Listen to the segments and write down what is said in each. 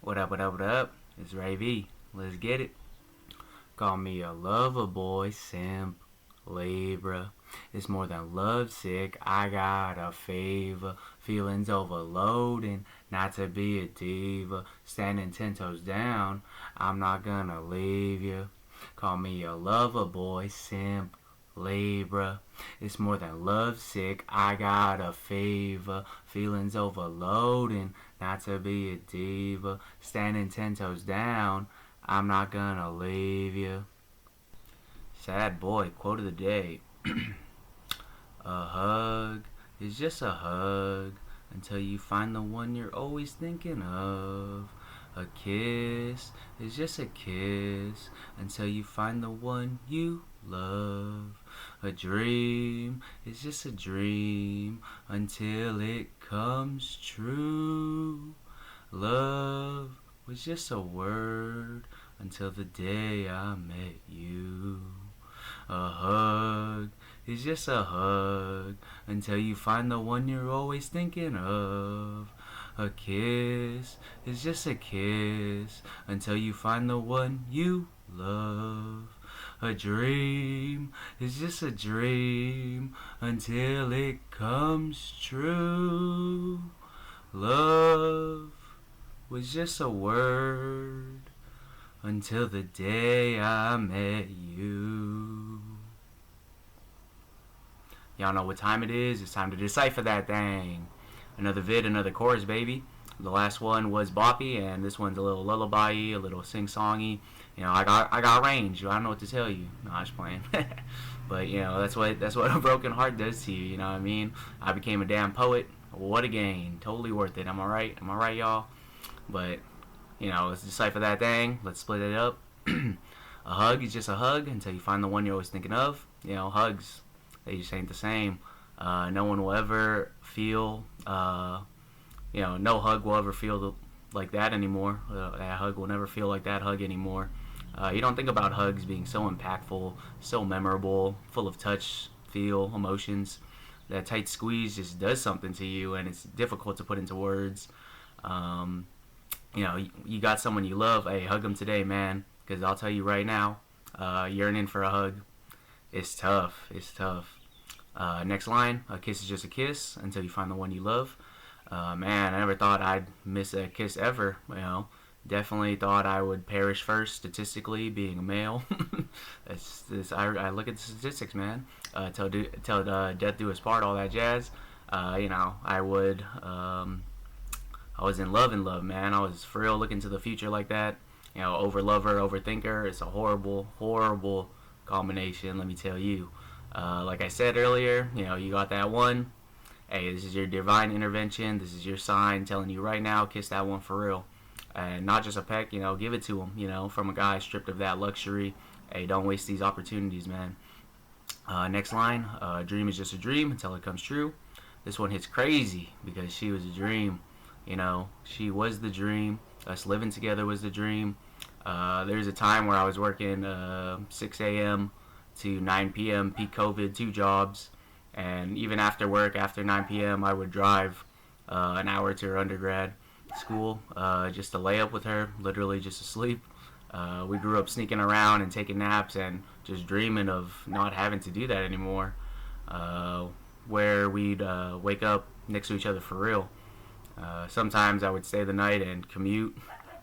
What up, what up, what up? It's Ray V. Let's get it. Call me a lover boy, simp, Libra. It's more than lovesick. I got a fever. Feelings overloading. Not to be a diva. Standing 10 toes down. I'm not gonna leave you. Call me a lover boy, simp, Libra. It's more than lovesick. I got a fever. Feelings overloading. Not to be a diva. Standing 10 toes down. I'm not gonna leave you. Sad boy, quote of the day. A hug is just a hug until you find the one you're always thinking of. A kiss is just a kiss until you find the one you love. A dream is just a dream until it comes true. Love was just a word until the day I met you. A hug is just a hug until you find the one you're always thinking of. A kiss is just a kiss until you find the one you love. A dream is just a dream until it comes true. Love was just a word until the day I met you. Y'all know what time it is. It's time to decipher that thing. Another vid, another chorus, baby. The last one was boppy, and this one's a little lullaby-y, a little sing-songy. You know, I got range. I don't know what to tell you. No, I was playing. But you know, that's what a broken heart does to you. You know what I mean? I became a damn poet. What a gain. Totally worth it. Am I right? Am I right, y'all? But you know, let's decipher that thing. Let's split it up. A hug is just a hug until you find the one you're always thinking of. You know, hugs, they just ain't the same. No one will ever feel, you know, no hug will ever feel like that anymore. That hug will never feel like that hug anymore. You don't think about hugs being so impactful, so memorable, full of touch, feel, emotions. That tight squeeze just does something to you, and it's difficult to put into words. You know, you got someone you love. Hey, hug them today, man. Because I'll tell you right now, yearning for a hug, it's tough. It's tough. Next line, a kiss is just a kiss until you find the one you love. Man, I never thought I'd miss a kiss ever. You know, definitely thought I would perish first statistically, being a male. I look at the statistics, man. Till death do us part, all that jazz. You know, I was in love, man. I was for real looking to the future like that. You know, over lover, overthinker. It's a horrible, horrible combination, let me tell you. Like I said earlier, you know, you got that one. Hey, this is your divine intervention. This is your sign telling you right now, kiss that one for real. And not just a peck, you know, give it to him, you know, from a guy stripped of that luxury. Hey, don't waste these opportunities, man. Next line, a dream is just a dream until it comes true. This one hits crazy because she was a dream. You know, she was the dream. Us living together was the dream. There's a time where I was working 6 a.m. to 9 p.m. peak COVID, 2 jobs, and even after work, after 9 p.m., I would drive an hour to her undergrad school just to lay up with her, literally just to sleep. We grew up sneaking around and taking naps and just dreaming of not having to do that anymore, where we'd wake up next to each other for real. Sometimes I would stay the night and commute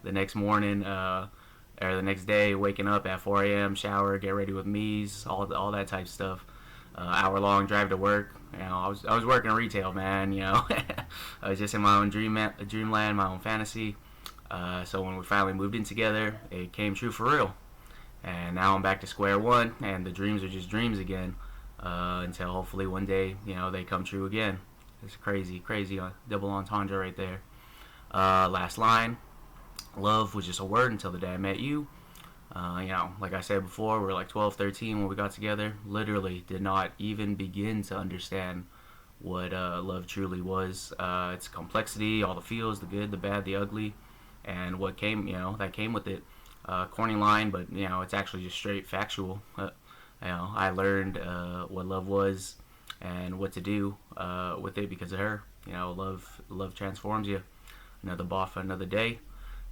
the next morning, or the next day, waking up at 4 a.m., shower, get ready with me's, all that type of stuff. Hour-long drive to work. You know, I was working retail, man. You know, I was just in my own dreamland, my own fantasy. So when we finally moved in together, it came true for real. And now I'm back to square one, and the dreams are just dreams again. Until hopefully one day, you know, they come true again. It's crazy, crazy double entendre right there. Last line. Love was just a word until the day I met you. You know, like I said before, we were like 12, 13 when we got together. Literally did not even begin to understand what love truly was. Its complexity, all the feels, the good, the bad, the ugly, and what came, you know, that came with it. Corny line, but, you know, it's actually just straight factual. You know, I learned what love was and what to do with it because of her. You know, love transforms you. Another boff, another day.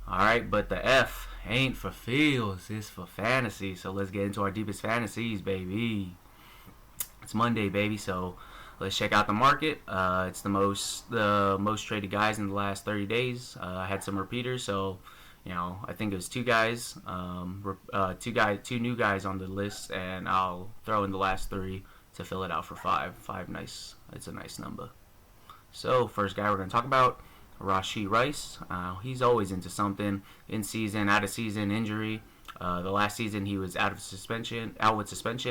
All right, but the F ain't for Fields, it's for fantasy. So let's get into our deepest fantasies, baby. It's Monday, baby. So let's check out the market. It's the most traded guys in the last 30 days. I had some repeaters, so I think it was two new guys on the list, and I'll throw in the last three to fill it out for five. Five nice. It's a nice number. So first guy we're gonna talk about, Rashee Rice. He's always into something, in season, out of season, injury. The last season he was out with suspension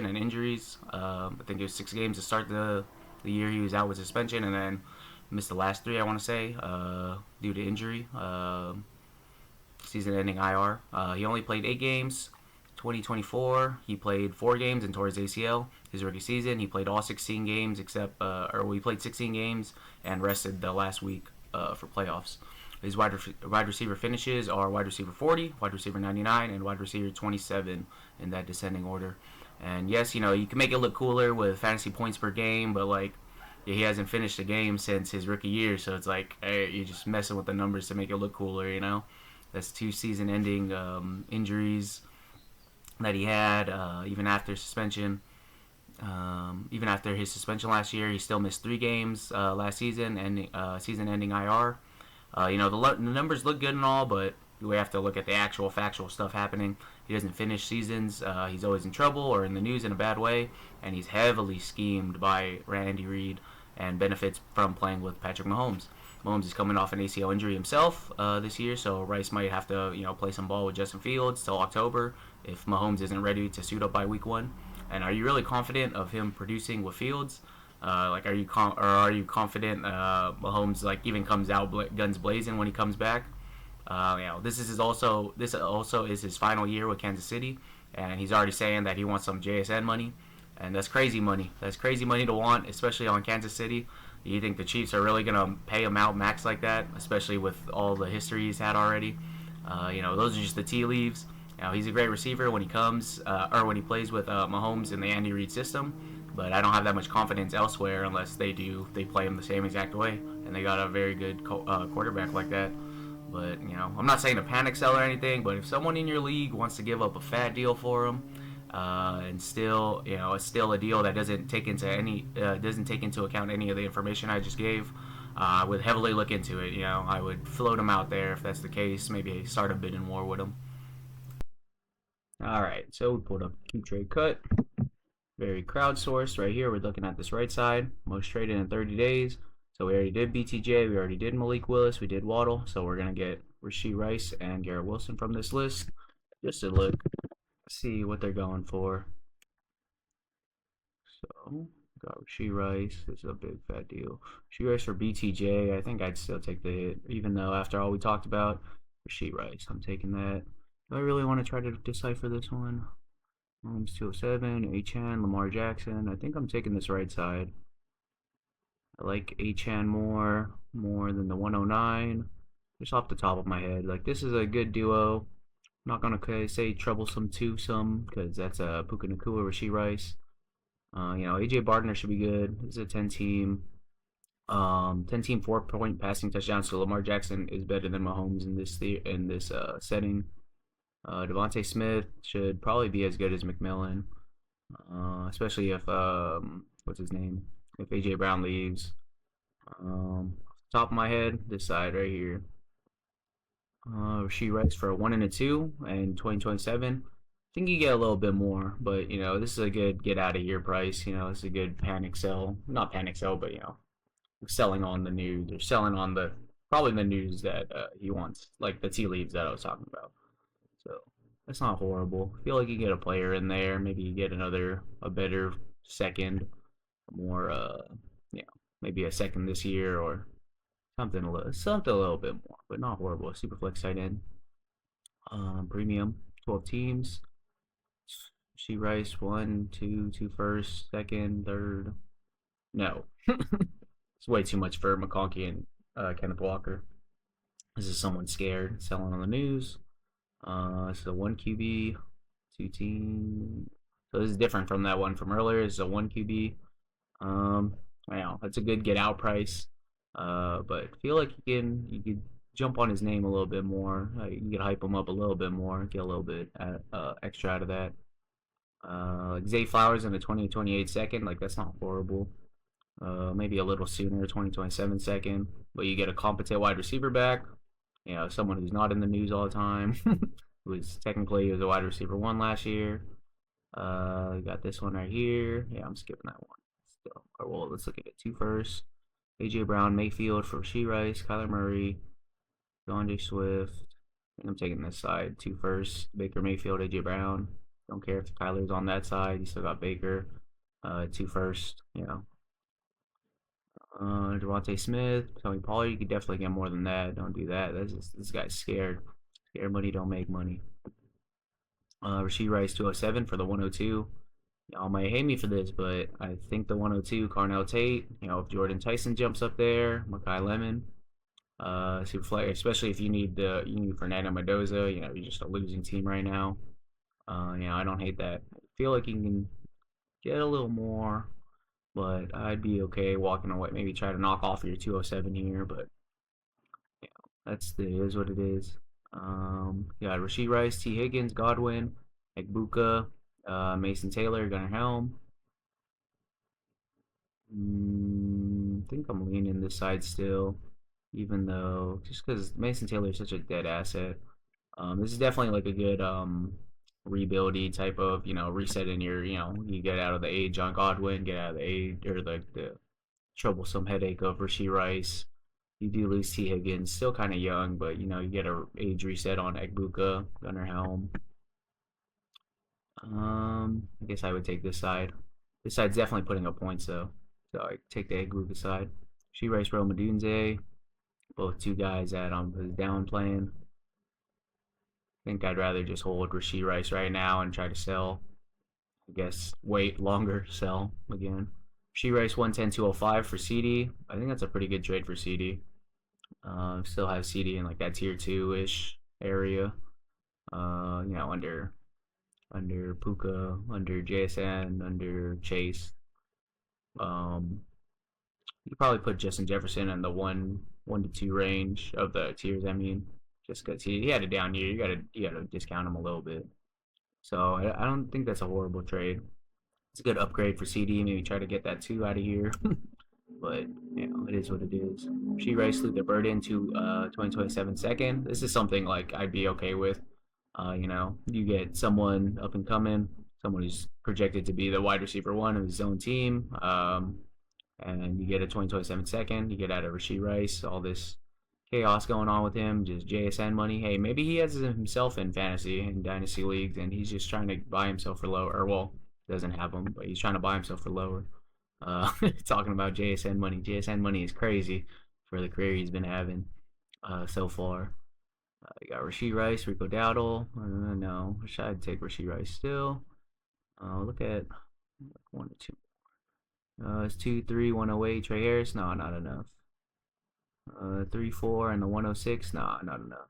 and injuries. I think it was 6 games to start the year. He was out with suspension and then missed the last three, I want to say, due to injury. Season-ending IR. He only played 8 games. 2024, he played 4 games and tore his ACL. His rookie season, he played all 16 games he played 16 games and rested the last week for playoffs. His wide receiver finishes are wide receiver 40, wide receiver 99, and wide receiver 27 in that descending order. And yes, you can make it look cooler with fantasy points per game, but he hasn't finished a game since his rookie year, so it's like, hey, you're just messing with the numbers to make it look cooler. That's 2 season-ending injuries that he had, even after suspension. Even after his suspension last year, he still missed 3 games last season, and season-ending IR. The numbers look good and all, but we have to look at the actual factual stuff happening. He doesn't finish seasons. He's always in trouble or in the news in a bad way, and he's heavily schemed by Randy Reid and benefits from playing with Patrick Mahomes. Mahomes is coming off an ACL injury himself this year, so Rice might have to play some ball with Justin Fields till October if Mahomes isn't ready to suit up by week 1. And are you really confident of him producing with Fields? Are you confident Mahomes even comes out guns blazing when he comes back? This also is his final year with Kansas City, and he's already saying that he wants some JSN money, and that's crazy money. That's crazy money to want, especially on Kansas City. You think the Chiefs are really gonna pay him out max like that, especially with all the history he's had already? Those are just the tea leaves. He's a great receiver when he when he plays with Mahomes in the Andy Reid system, but I don't have that much confidence elsewhere unless they play him the same exact way, and they got a very good quarterback like that. But I'm not saying to panic sell or anything, but if someone in your league wants to give up a fat deal for him, and still, it's still a deal that doesn't take into account any of the information I just gave, I would heavily look into it. I would float him out there if that's the case. Maybe start a bidding war with him. All right, so we pulled up keep trade cut. Very crowdsourced right here. We're looking at this right side, most traded in 30 days. So we already did BTJ, we already did Malik Willis, we did Waddle. So we're gonna get Rashee Rice and Garrett Wilson from this list, just to see what they're going for. So got Rashee Rice. This is a big fat deal. Rashee Rice for BTJ. I think I'd still take the hit, even though after all we talked about, Rashee Rice, I'm taking that. Do I really want to try to decipher this one? Holmes 207, Achan, Lamar Jackson. I think I'm taking this right side. I like Achan more than the 109. Just off the top of my head, this is a good duo. I'm not gonna say troublesome twosome because that's Puka Nacua, Rashee Rice. AJ Bardner should be good. This is a 10-team. 10-team 4-point passing touchdowns. So Lamar Jackson is better than Mahomes in this setting. Devontae Smith should probably be as good as McMillan, especially if what's his name? If AJ Brown leaves. Top of my head, this side right here. Rashee Rice for a 1 and a 2 and 2027. I think you get a little bit more, but this is a good get out of here price. This is a good panic sell, not panic sell, but selling on the news or selling on probably the news that he wants, like the tea leaves that I was talking about. So that's not horrible. I feel like you get a player in there, maybe you get a better second, more maybe a second this year or something a little bit more, but not horrible. Superflex tight end, premium, 12 teams. Rashee Rice, 1, 2, 2 first, second, third. No, it's way too much for McConkey and Kenneth Walker. This is someone scared selling on the news. This is a 1 QB, 2 team. So this is different from that one from earlier. This is a 1 QB. That's a good get out price. But I feel like you could jump on his name a little bit more. You could hype him up a little bit more, get a little bit extra out of that. Like Zay Flowers in the 2028 second, like that's not horrible. Maybe a little sooner, 2027 second, but you get a competent wide receiver back. You know, someone who's not in the news all the time, who was technically was a wide receiver one last year. You got this one right here. Yeah, I'm skipping that one. Still, well, let's look at it two first. AJ Brown, Mayfield for Rashee Rice, Kyler Murray, DeAndre Swift. I think I'm taking this side two first. Baker Mayfield, AJ Brown. Don't care if Kyler's on that side. You still got Baker. Two first. You know, Devontae Smith, Tony Pollard. You could definitely get more than that. Don't do that. This guy's scared. Scared money don't make money. Rashee Rice 207 for the 102. Y'all might hate me for this, but I think the 102 Carnell Tate. You know, if Jordan Tyson jumps up there, Makai Lemon. Super flex, especially if you need Fernando Mendoza. You know, you're just a losing team right now. You know, I don't hate that. I feel like you can get a little more, but I'd be okay walking away. Maybe try to knock off your 207 here, but yeah, it is what it is. Yeah, Rashee Rice, T. Higgins, Godwin, Egbuka, Mason Taylor, Gunnar Helm. I think I'm leaning this side still, even though just because Mason Taylor is such a dead asset. This is definitely like a good rebuildy type of, you know, resetting your, you know, you get out of the age on Godwin, get out of the age or the troublesome headache of Rashee Rice. You do lose T. Higgins, still kind of young, but you know, you get a age reset on Egbuka, Gunnar Helm. I guess I would take this side. This side's definitely putting up points though. So I take the Egbuka side. Rashee Rice, Rome Odunze, both two guys that was down playing. I think I'd rather just hold Rashee Rice right now and try to sell. I guess wait longer, sell again. Rashee Rice 110 205 for CD. I think that's a pretty good trade for CD. Still have CD in like that tier 2-ish area. You know, under Puka, under JSN, under Chase. You probably put Justin Jefferson in the 1 to 2 range of the tiers. I mean, just because he had a down year, you gotta discount him a little bit. So I don't think that's a horrible trade. It's a good upgrade for CD. Maybe try to get that 2 out of here. But you know, it is what it is. She Rice slid the bird into 2027 second. This is something like I'd be okay with. You know, you get someone up and coming, someone who's projected to be the wide receiver one of his own team, and you get a 2027 second. You get out of Rashee Rice, all this chaos going on with him, just JSN money. Hey, maybe he has himself in fantasy and dynasty leagues, and he's just trying to buy himself for lower. Or well, doesn't have him, but he's trying to buy himself for lower. Talking about JSN money. JSN money is crazy for the career he's been having so far. You got Rashee Rice, Rico Dowdle. No, I'd take Rashee Rice still. Look at 1 to 2. It's 2, 3, 108. Trey Harris. No, not enough. 3, 4, and the 106. Nah, not enough.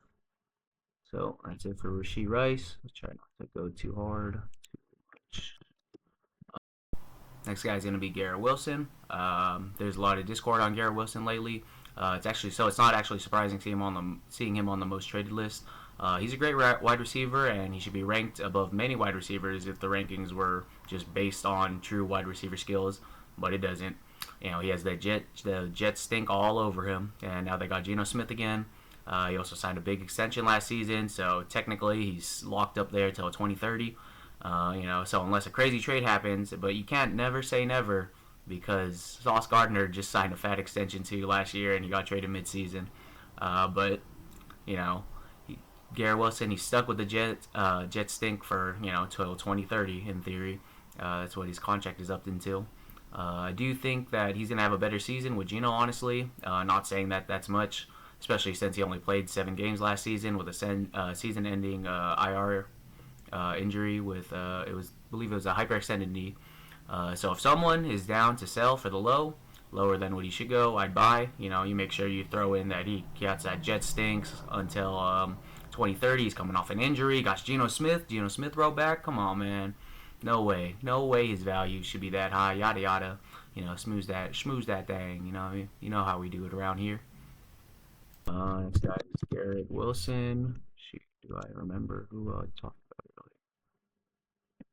So that's it for Rashee Rice. Let's try not to go too hard. Too much. Next guy is going to be Garrett Wilson. There's a lot of discord on Garrett Wilson lately. It's not actually surprising seeing him on the most traded list. He's a great wide receiver, and he should be ranked above many wide receivers if the rankings were just based on true wide receiver skills. But it doesn't. You know, he has the jet stink all over him, and now they got Geno Smith again. He also signed a big extension last season, so technically he's locked up there till 2030. You know, so unless a crazy trade happens, but you can't never say never because Sauce Gardner just signed a fat extension too last year and he got traded midseason. But you know, Garrett Wilson, he's stuck with the jet stink for till 2030 in theory. That's what his contract is up until. I do think that he's gonna have a better season with Geno. Honestly, not saying that that's much, especially since he only played 7 games last season with a season-ending IR injury with I believe it was a hyperextended knee. So if someone is down to sell for the lower than what he should go, I'd buy. You know, you make sure you throw in that he gets that jet stinks until 2030. He's coming off an injury. Got Geno Smith. Geno Smith wrote back. Come on, man. No way his value should be that high. Yada yada. You know, schmooze that thing. You know how we do it around here. Next guy is Garrett Wilson. Shoot, do I remember who I talked about earlier?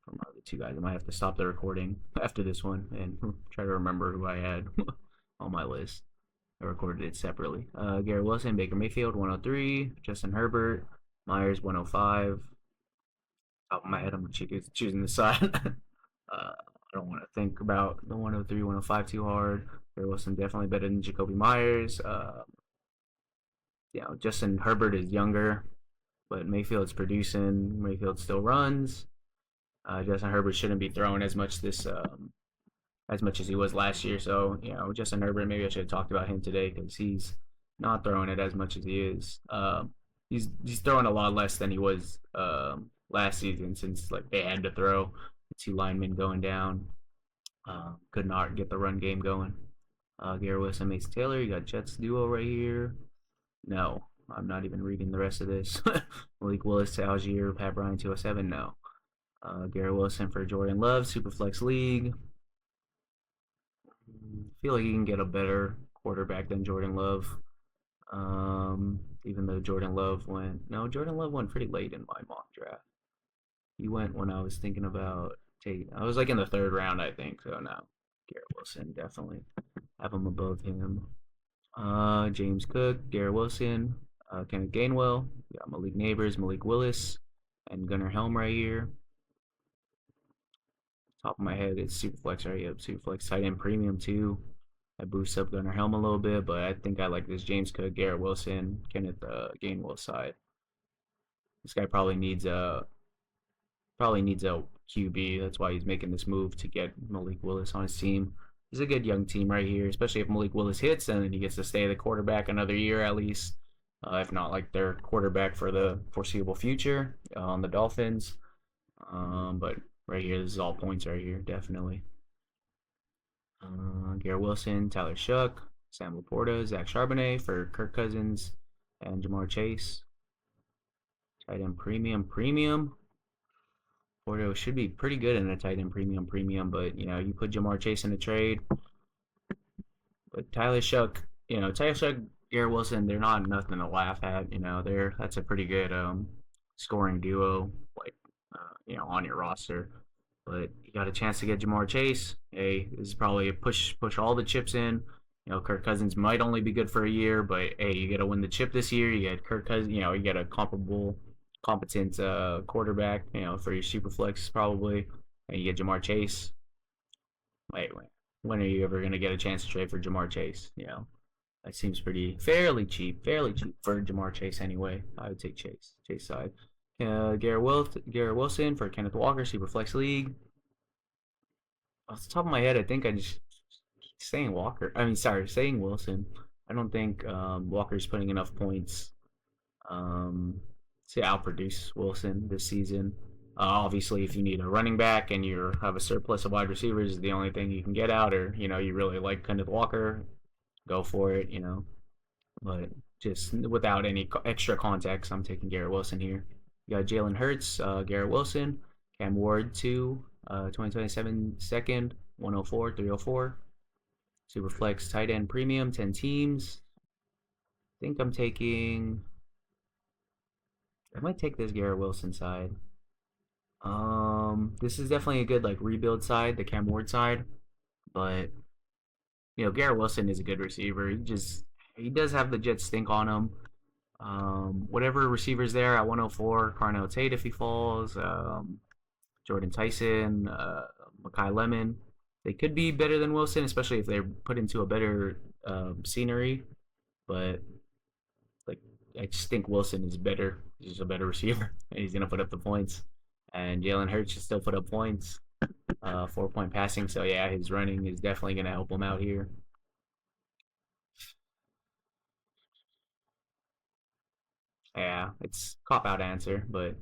From the two guys, I might have to stop the recording after this one and try to remember who I had on my list. I recorded it separately. Garrett Wilson, Baker Mayfield, 103. Justin Herbert, Myers, 105. Top of my head, I'm choosing the side. I don't want to think about the 103, 105 too hard. Garrett Wilson definitely better than Jacoby Myers. Justin Herbert is younger, but Mayfield's producing. Mayfield still runs. Justin Herbert shouldn't be throwing as much as he was last year. So Justin Herbert, maybe I should have talked about him today because he's not throwing it as much as he is. He's throwing a lot less than he was last season since like they had to throw the two linemen going down. Could not get the run game going. Garrett Wilson, Mason Taylor. You got Jets duo right here. No, I'm not even reading the rest of this. Malik Willis to Algier, Pat Bryant 207. No. Garrett Wilson for Jordan Love, Superflex League. I feel like you can get a better quarterback than Jordan Love. Even though Jordan Love went pretty late in my mock draft. He went when I was thinking about taking. I was like in the third round, I think. So no, Garrett Wilson definitely have him above him. James Cook, Garrett Wilson, Kenneth Gainwell, Malik Neighbors, Malik Willis, and Gunnar Helm right here. Top of my head, it's Superflex right here. Superflex tight end premium too. I boost up Gunnar Helm a little bit, but I think I like this James Cook, Garrett Wilson, Kenneth Gainwell side. This guy probably needs a QB. That's why he's making this move to get Malik Willis on his team. He's a good young team right here, especially if Malik Willis hits, and then he gets to stay the quarterback another year at least. If not, like their quarterback for the foreseeable future on the Dolphins. But right here, this is all points right here, definitely. Garrett Wilson, Tyler Shuck, Sam Laporta, Zach Charbonnet for Kirk Cousins and Jamar Chase. Tight end premium. Porto should be pretty good in a tight end premium, but you put Jamar Chase in a trade. But Tyler Shuck, Garrett Wilson, they're not nothing to laugh at. That's a pretty good scoring duo, like on your roster. But you got a chance to get Jamar Chase. Hey, this is probably a push all the chips in. Kirk Cousins might only be good for a year, but hey, you got to win the chip this year. You get Kirk Cousins. You get a competent quarterback. For your super flex probably, and you get Jamar Chase. Wait. When are you ever gonna get a chance to trade for Jamar Chase? That seems fairly cheap for Jamar Chase anyway. I would take Chase side. Garrett Wilson for Kenneth Walker, Superflex League. Off the top of my head, I think I just saying Wilson. I don't think Walker's putting enough points to outproduce Wilson this season. Obviously, if you need a running back and you have a surplus of wide receivers, the only thing you can get out, or you really like Kenneth Walker, go for it. But just without any extra context, I'm taking Garrett Wilson here. You got Jalen Hurts, Garrett Wilson, Cam Ward 2, 2027 second, 104, 304. Superflex tight end premium, 10 teams. I might take this Garrett Wilson side. This is definitely a good like rebuild side, the Cam Ward side, but Garrett Wilson is a good receiver. He does have the Jets stink on him. Whatever receivers there at 104, Carnell Tate if he falls, Jordan Tyson, Makai Lemon, they could be better than Wilson, especially if they're put into a better scenery. But like, I just think Wilson is better. He's just a better receiver, and he's gonna put up the points. And Jalen Hurts should still put up points. 4-point passing, so yeah, his running is definitely gonna help him out here. Yeah, it's cop out answer, but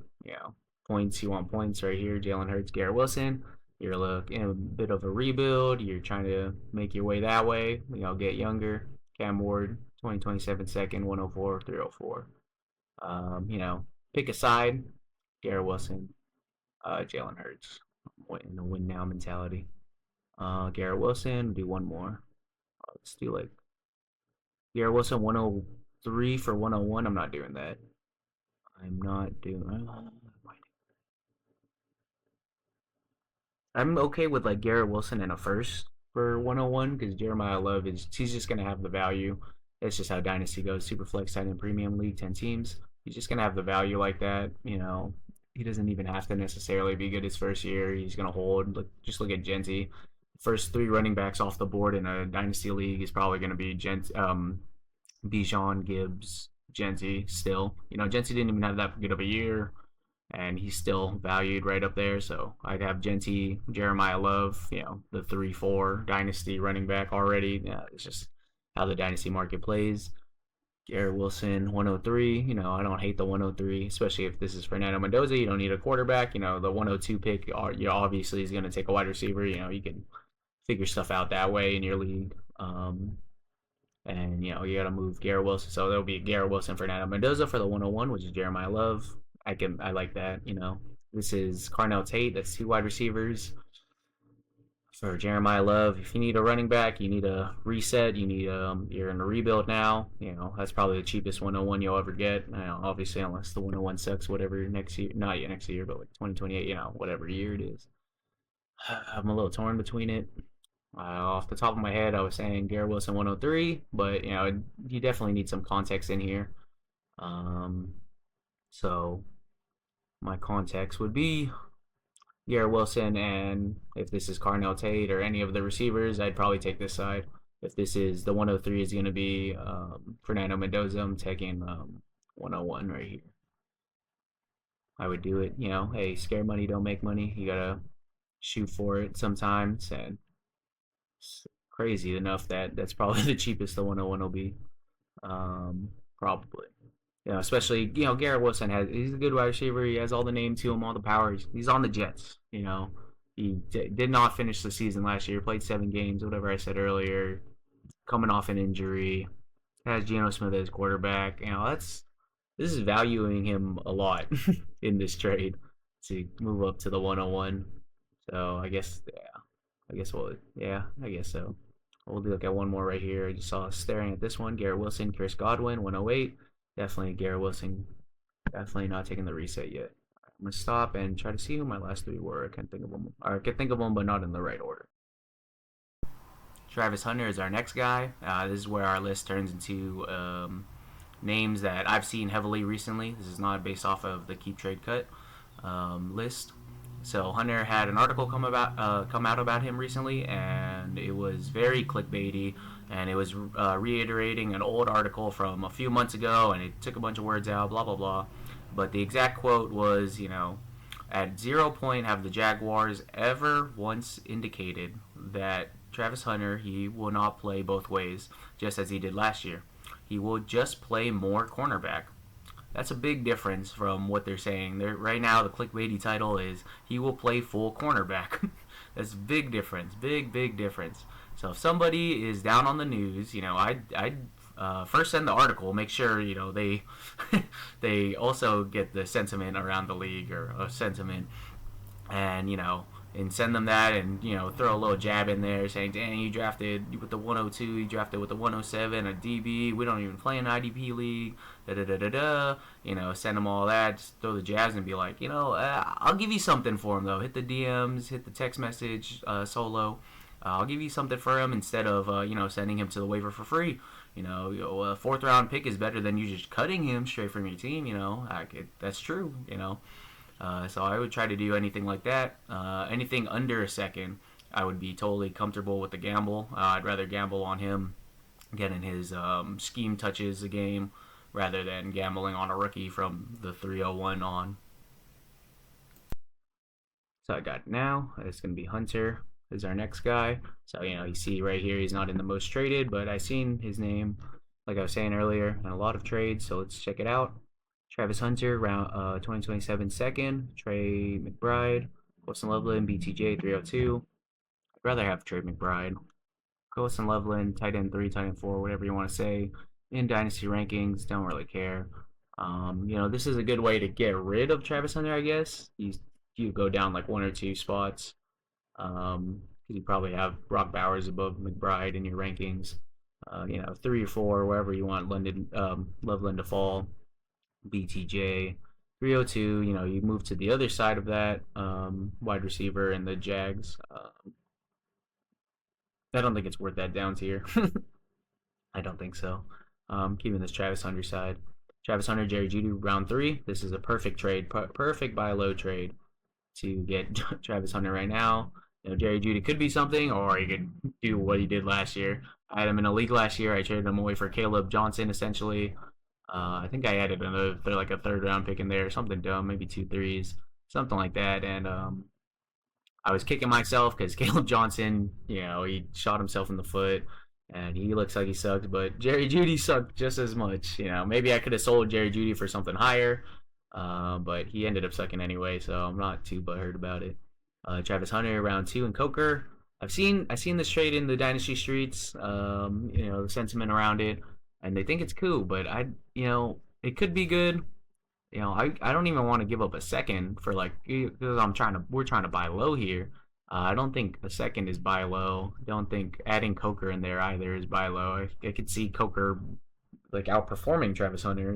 points. You want points right here. Jalen Hurts, Garrett Wilson. You're in a bit of a rebuild. You're trying to make your way that way. Get younger. Cam Ward, 2027 second, 104, 304. Pick a side. Garrett Wilson, Jalen Hurts. In a win now mentality. Garrett Wilson, do one more. Let's do like Garrett Wilson 10 3 for 101. I'm not doing that. I'm not doing. I'm okay with like Garrett Wilson and a first for 101 because Jeremiah Love is he's just gonna have the value. It's just how Dynasty goes. Super flex tight end premium league, 10 teams. He's just gonna have the value like that. He doesn't even have to necessarily be good his first year. He's gonna hold. Just look at Genty. First three running backs off the board in a Dynasty league is probably gonna be Bijan, Gibbs, Genty. Still, Genty didn't even have that good of a year and he's still valued right up there. So I'd have Genty, Jeremiah Love, the 3-4 dynasty running back already. Yeah, it's just how the dynasty market plays. Garrett Wilson, 103. I don't hate the 103, especially if this is Fernando Mendoza. You don't need a quarterback. The 102 pick, obviously is going to take a wide receiver. You can figure stuff out that way in your league. And you got to move Garrett Wilson. So there'll be Garrett Wilson, Fernando Mendoza for the 101, which is Jeremiah Love. I like that. This is Carnell Tate. That's two wide receivers for Jeremiah Love. If you need a running back, you need a reset. You're in a rebuild now. That's probably the cheapest 101 you'll ever get. Obviously, unless the 101 sucks, whatever next year, not yet next year, but like 2028. Whatever year it is. I'm a little torn between it. Off the top of my head, I was saying Garrett Wilson 103, but you definitely need some context in here. So my context would be Garrett Wilson, and if this is Carnell Tate or any of the receivers, I'd probably take this side. If this is the 103 is going to be Fernando Mendoza, I'm taking 101 right here. I would do it. Hey, scare money don't make money. You gotta shoot for it sometimes, and it's crazy enough that that's probably the cheapest the 101 will be. Probably. Especially Garrett Wilson he's a good wide receiver. He has all the name to him, all the power. He's on the Jets. He did not finish the season last year. Played 7 games, whatever I said earlier. Coming off an injury, has Geno Smith as quarterback. This is valuing him a lot in this trade to move up to the 101. So I guess I guess so. We'll look at one more right here. I just saw staring at this one. Garrett Wilson, Chris Godwin, 108. Definitely Garrett Wilson. Definitely not taking the reset yet. I'm gonna stop and try to see who my last three were. I can't think of them. Or I can think of them, but not in the right order. Travis Hunter is our next guy. This is where our list turns into names that I've seen heavily recently. This is not based off of the Keep Trade Cut list. So Hunter had an article come out about him recently, and it was very clickbaity, and it was reiterating an old article from a few months ago, and it took a bunch of words out, blah blah blah. But the exact quote was, at 0 point have the Jaguars ever once indicated that Travis Hunter, he will not play both ways, just as he did last year. He will just play more cornerback. That's a big difference from what they're saying. Right now, the clickbaity title is he will play full cornerback. That's a big difference. Big difference. So if somebody is down on the news, I'd first send the article. Make sure they they also get the sentiment around the league or a sentiment, and send them that, and throw a little jab in there saying, dang, you drafted with the 102, you drafted with the 107, a DB, we don't even play an IDP league, da da da da da. Send them all that, just throw the jabs and be like, I'll give you something for him though. Hit the DMs, hit the text message solo. I'll give you something for him instead of sending him to the waiver for free. A 4th round pick is better than you just cutting him straight from your team. That's true. So I would try to do anything like that. Anything under a second, I would be totally comfortable with the gamble. I'd rather gamble on him getting his scheme touches a game rather than gambling on a rookie from the 301 on. So I got it now. It's going to be Hunter is our next guy. So, you see right here, he's not in the most traded, but I seen his name, like I was saying earlier, in a lot of trades. So let's check it out. Travis Hunter, round 2027 second. Trey McBride, Wilson Loveland, BTJ 302. I'd rather have Trey McBride. Wilson Loveland, tight end 3, tight end 4, whatever you want to say. In dynasty rankings, don't really care. This is a good way to get rid of Travis Hunter, I guess. You go down like 1 or 2 spots. Because you probably have Brock Bowers above McBride in your rankings. three or four, wherever you want London, Loveland to fall. BTJ, 302. You move to the other side of that wide receiver and the Jags. I don't think it's worth that down tier. I don't think so. Keeping this Travis Hunter side. Travis Hunter, Jerry Jeudy, round three. This is a perfect trade, perfect buy low trade to get Travis Hunter right now. Jerry Jeudy could be something, or he could do what he did last year. I had him in a league last year. I traded him away for Caleb Johnson, essentially. I think I added another, like a third round pick in there, something dumb, maybe two threes, something like that. And I was kicking myself because Caleb Johnson, he shot himself in the foot, and he looks like he sucked. But Jerry Jeudy sucked just as much. Maybe I could have sold Jerry Jeudy for something higher, but he ended up sucking anyway, so I'm not too butthurt about it. Travis Hunter, round two, and Coker. I've seen this trade in the Dynasty streets. The sentiment around it, and they think it's cool, but it could be good. I don't even want to give up a second for because we're trying to buy low here. I don't think a second is buy low. I don't think adding Coker in there either is buy low. I could see Coker outperforming Travis Hunter,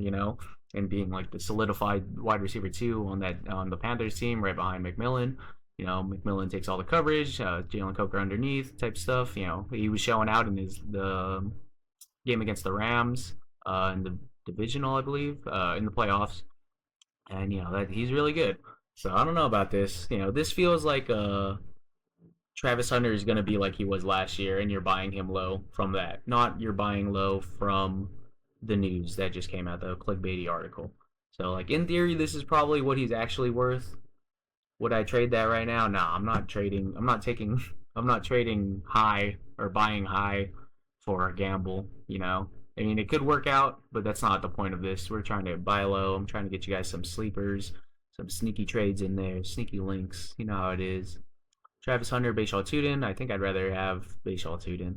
and being like the solidified wide receiver two on the Panthers team right behind McMillan. McMillan takes all the coverage, Jalen Coker underneath type stuff. He was showing out in the game against the Rams in the divisional, I believe, in the playoffs. And that he's really good. So I don't know about this. This feels like Travis Hunter is going to be like he was last year, and you're buying him low from that. Not you're buying low from the news that just came out, the clickbaity article. So in theory, this is probably what he's actually worth. Would I trade that right now? No, I'm not trading. I'm not taking. I'm not trading high or buying high for a gamble. I mean, it could work out, but that's not the point of this. We're trying to buy low. I'm trying to get you guys some sleepers, some sneaky trades in there, sneaky links. You know how it is. Travis Hunter, Bashaw Tuden. I think I'd rather have Bashaw Tuden.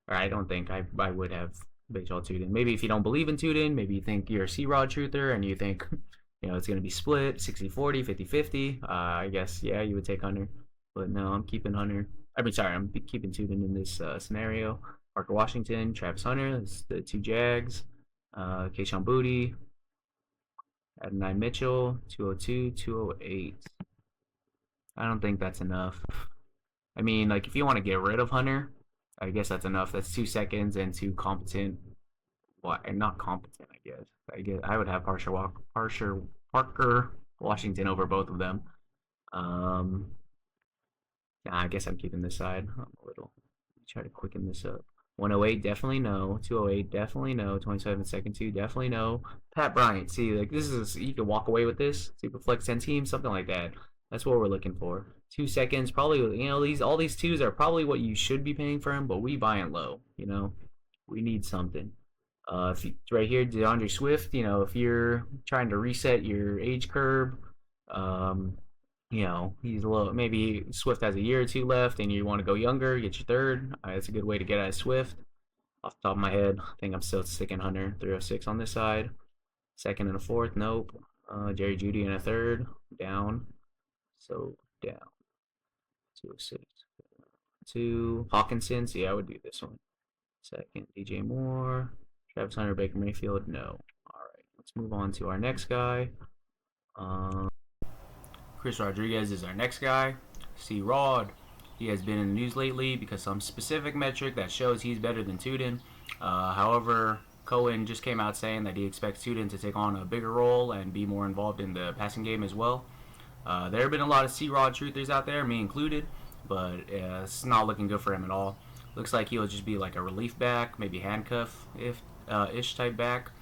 Or I don't think I would have Bashaw Tuden. Maybe if you don't believe in Tuden, maybe you think you're a C-Rod truther and you think, it's going to be split 60-40, 50-50. I guess, yeah, you would take Hunter. But no, I'm keeping Hunter. I'm keeping Tuden in this scenario. Parker Washington, Travis Hunter, that's the two Jags. Keyshawn Booty, Adonai Mitchell, 202, 208. I don't think that's enough. I mean, if you want to get rid of Hunter, I guess that's enough. That's 2 seconds and two competent. And not competent, I guess. I would have Parker Washington over both of them. I guess I'm keeping this side. I'm a little. Try to quicken this up. 108, definitely no. 208, definitely no. 27 second 2, definitely no. Pat Bryant, see, this is, you can walk away with this. Super flex 10 team, something like that. That's what we're looking for. 2 seconds, probably, all these twos are probably what you should be paying for him, but we buying low, We need something. Right here, DeAndre Swift, if you're trying to reset your age curve, he's a little. Maybe Swift has a year or two left, and you want to go younger, get your third. That's a good way to get at Swift. Off the top of my head, I think I'm still sticking Hunter 306 on this side. Second and a fourth, nope. Jerry Jeudy in a third, down. So down. 206. 2 Hawkinson. See, I would do this one. Second, DJ Moore. Travis Hunter, Baker Mayfield, no. All right, let's move on to our next guy. Chris Rodriguez is our next guy. C-Rod. He has been in the news lately because some specific metric that shows he's better than Tuden. However, Cohen just came out saying that he expects Tuden to take on a bigger role and be more involved in the passing game as well. There have been a lot of C-Rod truthers out there, me included, but it's not looking good for him at all. Looks like he'll just be like a relief back, maybe handcuff-ish type back.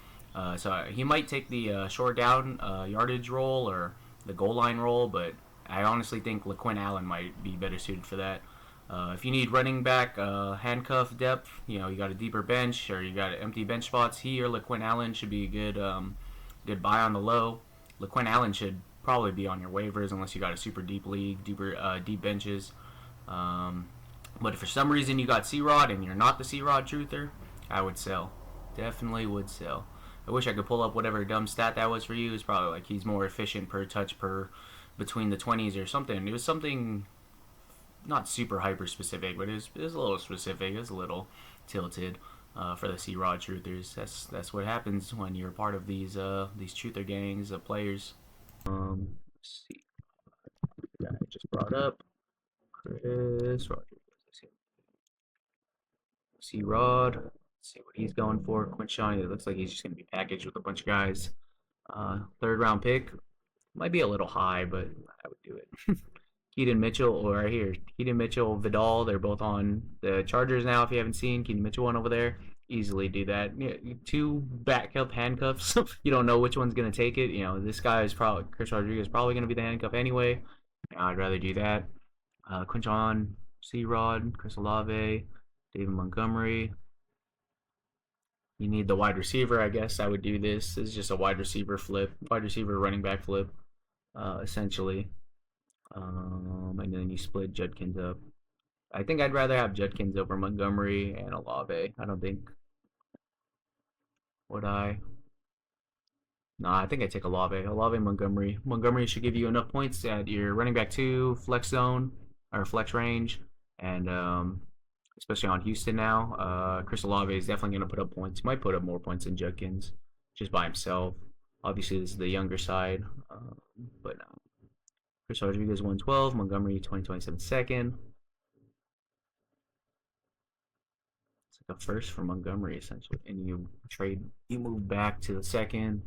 So he might take the short down yardage role or the goal line role, but I honestly think LaQuinn Allen might be better suited for that. If you need running back handcuff depth, you got a deeper bench or you got empty bench spots, he or LaQuinn Allen should be a good buy on the low. LaQuinn Allen should probably be on your waivers unless you got a super deep league, deep benches. But if for some reason you got C-Rod and you're not the C-Rod truther, I would sell. Definitely would sell. I wish I could pull up whatever dumb stat that was for you. It's probably like he's more efficient per touch per between the 20s or something. It was something not super hyper specific, but it was a little specific. It was a little tilted. for the C-Rod truthers. That's what happens when you're part of these truther gangs of players. Let's see. The guy I just brought up, Chris Rodriguez. C-Rod. Let's see what he's going for. Quinshon. It looks like he's just going to be packaged with a bunch of guys. Third round pick. Might be a little high, but I would do it. Keaton Mitchell, or right here, Keaton Mitchell, Vidal. They're both on the Chargers now. If you haven't seen Keaton Mitchell one over there, easily do that. Yeah, two backup handcuffs. You don't know which one's gonna take it. You know, this guy is probably Chris Rodriguez is probably gonna be the handcuff anyway. I'd rather do that. Quinton, C-Rod, Chris Olave, David Montgomery. You need the wide receiver, I guess. I would do this. This is just a wide receiver flip, wide receiver running back flip, essentially. And then you split Judkins up. I think I'd rather have Judkins over Montgomery and Olave. I don't think. Would I? Nah, I think I take Olave. Olave, Montgomery. Montgomery should give you enough points at your running back 2, flex zone, or flex range. And especially on Houston now. Chris Olave is definitely going to put up points. He might put up more points than Judkins just by himself. Obviously, this is the younger side. But no. Chris Rodriguez 112, Montgomery 2027 second. It's like a first for Montgomery essentially, and you move back to the second.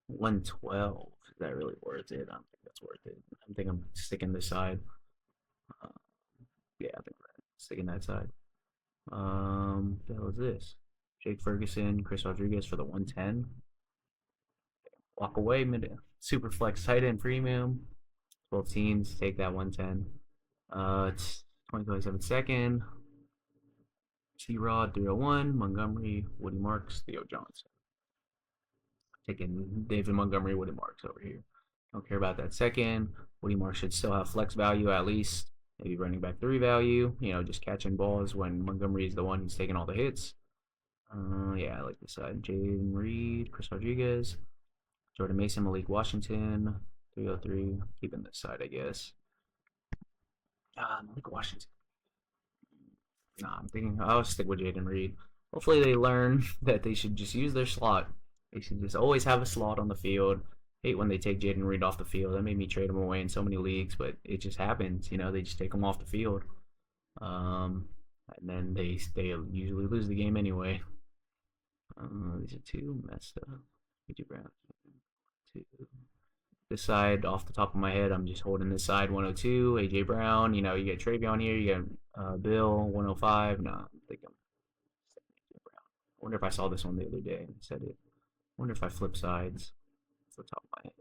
112. Is that really worth it? I don't think that's worth it. I think I'm sticking this side. Yeah, I think I'm sticking that side. What the hell is this? Jake Ferguson, Chris Rodriguez for the 110. Walk away, super flex tight end premium. Both teams take that 110. It's 2027 second. C-Rod 301. Montgomery, Woody Marks, Theo Johnson. Taking David Montgomery, Woody Marks over here. Don't care about that second. Woody Marks should still have flex value at least. Maybe running back 3 value. You know, just catching balls when Montgomery is the one who's taking all the hits. Yeah, I like this side. Jaden Reed, Chris Rodriguez. Jordan Mason, Malik Washington, 303. Keeping this side, I guess. Malik Washington. Nah, I'm thinking I'll stick with Jaden Reed. Hopefully they learn that they should just use their slot. They should just always have a slot on the field. Hate when they take Jaden Reed off the field. That made me trade him away in so many leagues, but it just happens. You know, they just take him off the field. And then they usually lose the game anyway. These are two messed up. AJ Brown. This side, off the top of my head, I'm just holding this side 102. AJ Brown, you know, you get Travion here, you get Bill 105. No, I think I'm AJ Brown. I wonder if I saw this one the other day and said it. I wonder if I flip sides off the top of my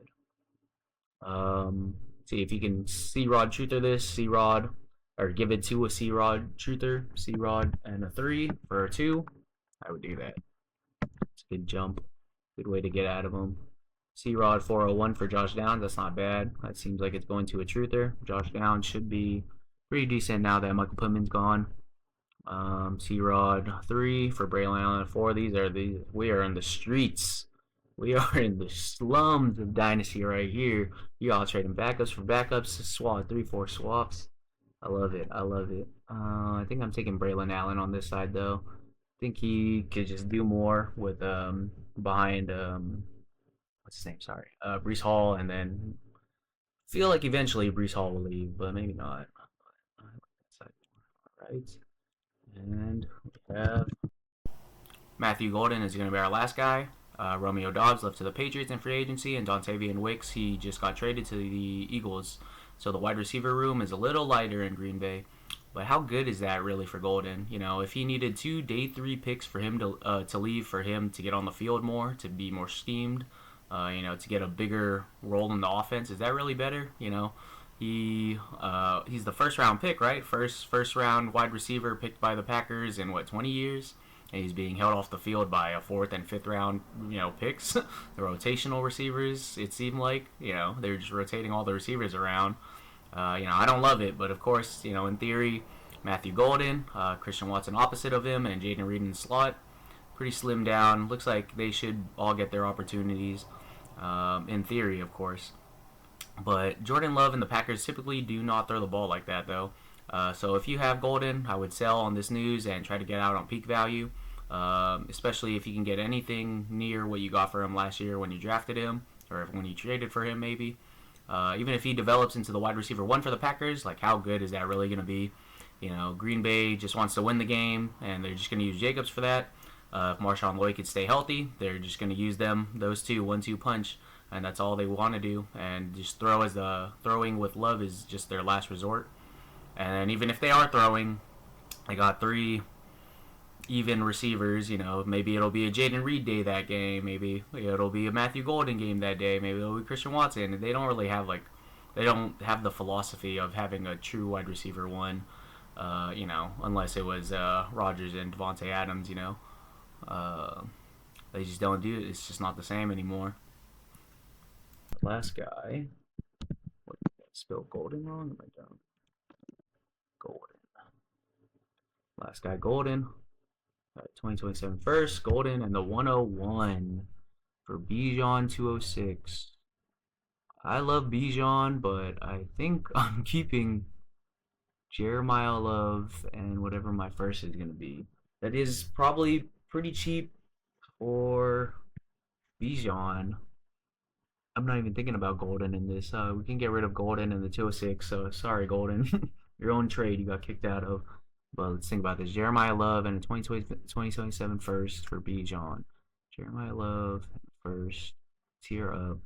head. See if you can C-Rod truther this, C-Rod, or give it to a C-Rod truther, C-Rod and a 3 for a 2. I would do that. It's a good jump. Good way to get out of them. C-Rod 401 for Josh Downs. That's not bad. That seems like it's going to a truther. Josh Downs should be pretty decent now that Michael Pittman's gone. C-Rod 3 for Braylon Allen 4. We are in the streets. We are in the slums of Dynasty right here. You all trading backups for backups. Swap 3-4 swaps. I love it. I love it. I think I'm taking Braylon Allen on this side though. I think he could just do more with behind what's his name? Sorry, Breece Hall, and then feel like eventually Breece Hall will leave, but maybe not. All right, and we have Matthew Golden is going to be our last guy. Romeo Dobbs left to the Patriots in free agency, and Dontavian Wicks, he just got traded to the Eagles. So the wide receiver room is a little lighter in Green Bay. But how good is that really for Golden? You know, if he needed 2 day 3 picks for him to leave, for him to get on the field more, to be more schemed, you know, to get a bigger role in the offense, is that really better? You know, he's the first round pick, right? First round wide receiver picked by the Packers in 20 years, and he's being held off the field by a 4th and 5th round, you know, picks. The rotational receivers, it seemed like, you know, they're just rotating all the receivers around. You know, I don't love it, but of course, you know, in theory, Matthew Golden, Christian Watson opposite of him, and Jaden Reed in the slot, pretty slimmed down. Looks like they should all get their opportunities, in theory, of course. But Jordan Love and the Packers typically do not throw the ball like that, though. So if you have Golden, I would sell on this news and try to get out on peak value, especially if you can get anything near what you got for him last year when you drafted him or when you traded for him, maybe. Even if he develops into the wide receiver one for the Packers, like how good is that really going to be? You know, Green Bay just wants to win the game, and they're just going to use Jacobs for that. If Marshawn Lloyd could stay healthy, they're just going to use them, those two, 1-2 punch, and that's all they want to do. And just throwing with Love is just their last resort. And even if they are throwing, they got 3 even receivers. You know, maybe it'll be a Jaden Reed day that game. Maybe it'll be a Matthew Golden game that day. Maybe it'll be Christian Watson. They don't really have they don't have the philosophy of having a true wide receiver one. You know, unless it was Rodgers and Devontae Adams. You know, they just don't do it. It's just not the same anymore. Last guy. What, did I spell Golden wrong? Am I down? Golden. Last guy, Golden. 2027 first, Golden, and the 101 for Bijan 206. I love Bijan, but I think I'm keeping Jeremiah Love and whatever my first is going to be. That is probably pretty cheap for Bijan. I'm not even thinking about Golden in this. We can get rid of Golden in the 206. So sorry, Golden. Your own trade you got kicked out of. But let's think about this. Jeremiah Love and a 2027 first for Bijan. Jeremiah Love first. Tier up.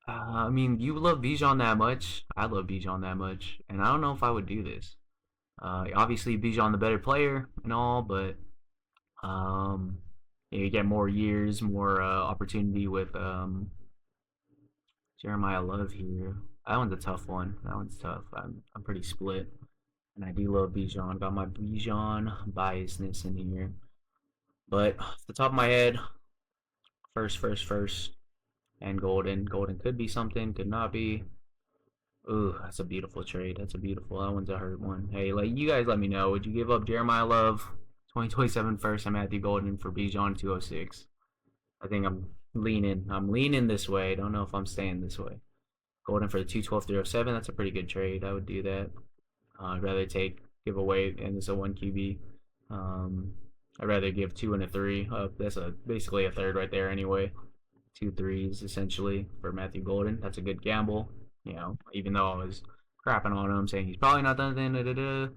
I mean, you love Bijan that much. I love Bijan that much. And I don't know if I would do this. Obviously, Bijan the better player and all, but you get more years, more opportunity with Jeremiah Love here. That one's a tough one. That one's tough. I'm pretty split. And I do love Bijan. Got my Bijan biasness in here. But off the top of my head, first, and Golden. Golden could be something, could not be. Ooh, that's a beautiful trade. That's a beautiful. That one's a hurt one. Hey, like you guys, let me know. Would you give up Jeremiah Love, 2027 first, and Matthew Golden for Bijan 206? I think I'm leaning this way. Don't know if I'm staying this way. Golden for the 212-307. That's a pretty good trade. I would do that. I'd rather give away, and it's a 1 QB. I'd rather give 2 and a 3. That's basically a third right there anyway. 2 3s essentially for Matthew Golden. That's a good gamble. You know, even though I was crapping on him, saying he's probably not done anything.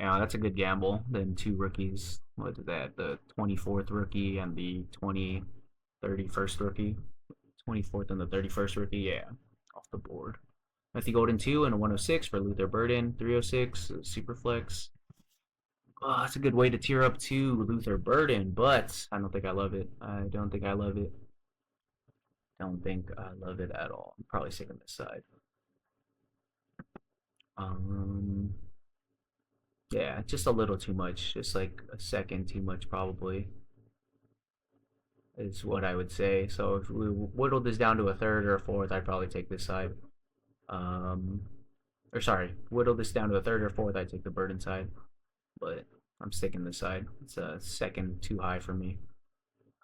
Yeah, that's a good gamble. Then 2 rookies. What is that? The 24th rookie and the 31st rookie. 24th and the 31st rookie. Yeah, off the board. Matthew Golden 2 and a 106 for Luther Burden. 306 super flex. Oh, that's a good way to tier up to Luther Burden, but I don't think I love it. I don't think I love it. Don't think I love it at all. I'm probably sick on this side. Yeah, just a little too much. Just like a second too much, probably, is what I would say. So if we whittle this down to a third or a fourth, I'd probably take this side. Or sorry, whittle this down to a third or fourth, I'd take the Burden side. But I'm sticking this side. It's a second too high for me.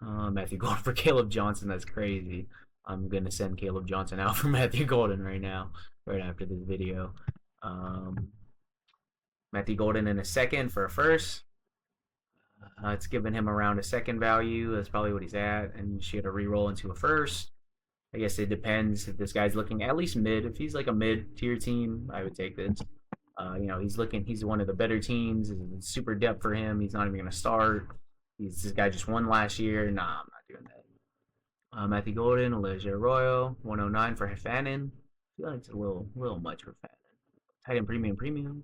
Matthew Golden for Caleb Johnson. That's crazy. I'm gonna send Caleb Johnson out for Matthew Golden right now, right after this video. Matthew Golden in a second for a first. It's giving him around a second value. That's probably what he's at, and she had to re-roll into a first. I guess it depends if this guy's looking at least mid. If he's like a mid-tier team, I would take this. You know, he's one of the better teams. It's super depth for him. He's not even gonna start. This guy just won last year. Nah, I'm not doing that. Matthew Golden, Elijah Arroyo, 109 for Fannin. I feel like it's a little much for Fannin. Tight end premium.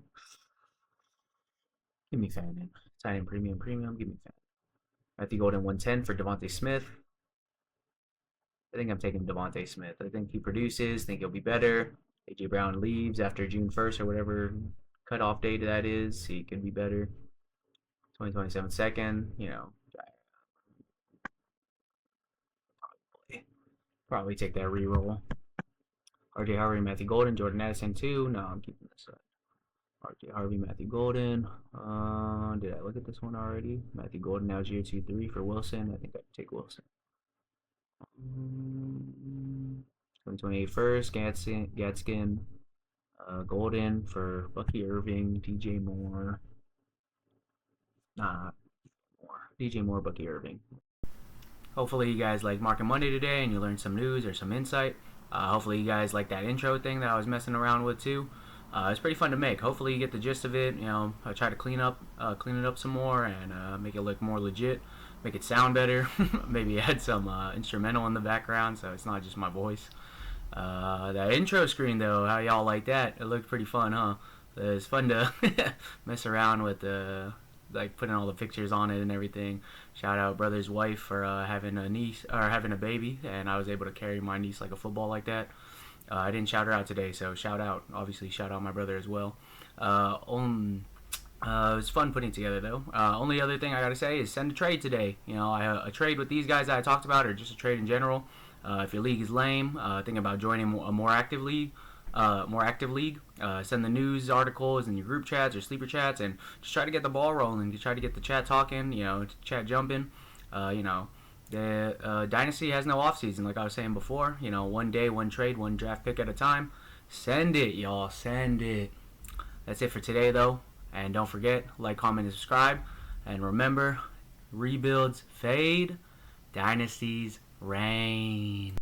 Give me Fannin. Tight end premium. Give me Fannin. Matthew Golden, 110 for Devontae Smith. I think I'm taking Devontae Smith. I think he produces. I think he'll be better. AJ Brown leaves after June 1st or whatever cutoff date that is. He can be better. 2027 second. You know, probably take that reroll. RJ Harvey, Matthew Golden, Jordan Addison 2. No, I'm keeping this side. RJ Harvey, Matthew Golden. Did I look at this one already? Matthew Golden now is year 2-3 for Wilson. I think I'd take Wilson. 2028 first, Gadskin. Golden for Bucky Irving, DJ Moore. Nah, Moore. DJ Moore, Bucky Irving. Hopefully you guys like Market Monday today and you learned some news or some insight. Hopefully you guys like that intro thing that I was messing around with too. It's pretty fun to make. Hopefully you get the gist of it. You know, I try to clean it up some more and make it look more legit, make it sound better. Maybe add some instrumental in the background so it's not just my voice. That intro screen though, how y'all like that? It looked pretty fun, huh? It's fun to mess around with like putting all the pictures on it and everything. Shout out brother's wife for having a niece or having a baby, and I was able to carry my niece like a football like that. I didn't shout her out today, so shout out my brother as well. It was fun putting it together though. Only other thing I gotta say is send a trade today. You know, a trade with these guys that I talked about, or just a trade in general. If your league is lame, think about joining a more active league. Send the news articles in your group chats or sleeper chats, and just try to get the ball rolling. Try to get the chat talking. You know, chat jumping. The Dynasty has no off season, like I was saying before. You know, one day, one trade, one draft pick at a time. Send it, y'all. Send it. That's it for today, though. And don't forget, like, comment, and subscribe. And remember, rebuilds fade, dynasties reign.